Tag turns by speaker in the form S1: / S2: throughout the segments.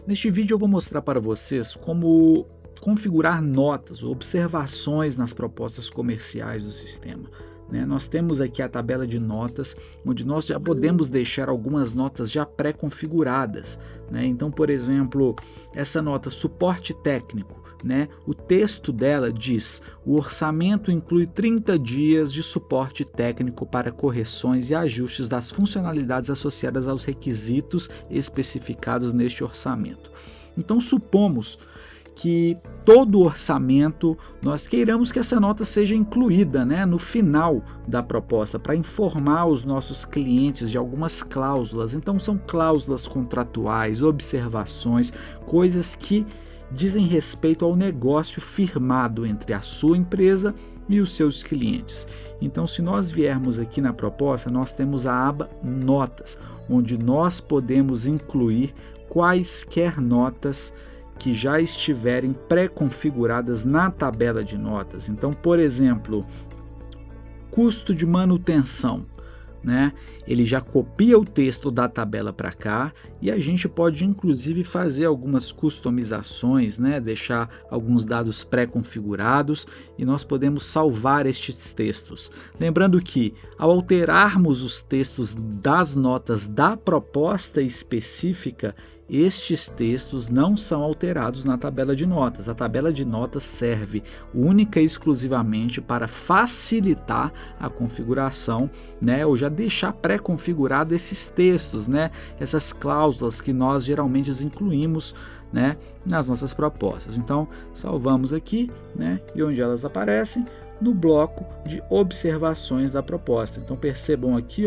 S1: Neste vídeo eu vou mostrar para vocês como configurar notas ou observações nas propostas comerciais do sistema. Nós temos aqui a tabela de notas, onde nós já podemos deixar algumas notas já pré-configuradas. Então, por exemplo, essa nota suporte técnico, o texto dela diz: o orçamento inclui 30 dias de suporte técnico para correções e ajustes das funcionalidades associadas aos requisitos especificados neste orçamento. Então, supomos que todo o orçamento nós queiramos que essa nota seja incluída no final da proposta, para informar os nossos clientes de algumas cláusulas. Então são cláusulas contratuais, observações, coisas que dizem respeito ao negócio firmado entre a sua empresa e os seus clientes. Então, se nós viermos aqui na proposta, nós temos a aba Notas, onde nós podemos incluir quaisquer notas que já estiverem pré-configuradas na tabela de notas. Então, por exemplo, custo de manutenção, ele já copia o texto da tabela para cá e a gente pode inclusive fazer algumas customizações, deixar alguns dados pré-configurados e nós podemos salvar estes textos. Lembrando que ao alterarmos os textos das notas da proposta específica, estes textos não são alterados na tabela de notas. A tabela de notas serve única e exclusivamente para facilitar a configuração, ou já deixar pré-configurado esses textos, essas cláusulas que nós geralmente incluímos nas nossas propostas. Então, salvamos aqui, e onde elas aparecem? No bloco de observações da proposta. Então, percebam aqui,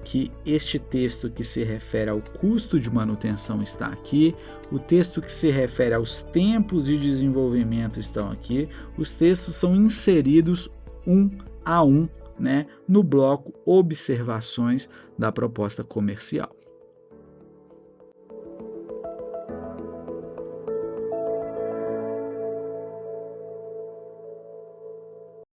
S1: que este texto que se refere ao custo de manutenção está aqui, o texto que se refere aos tempos de desenvolvimento estão aqui, os textos são inseridos um a um no bloco observações da proposta comercial.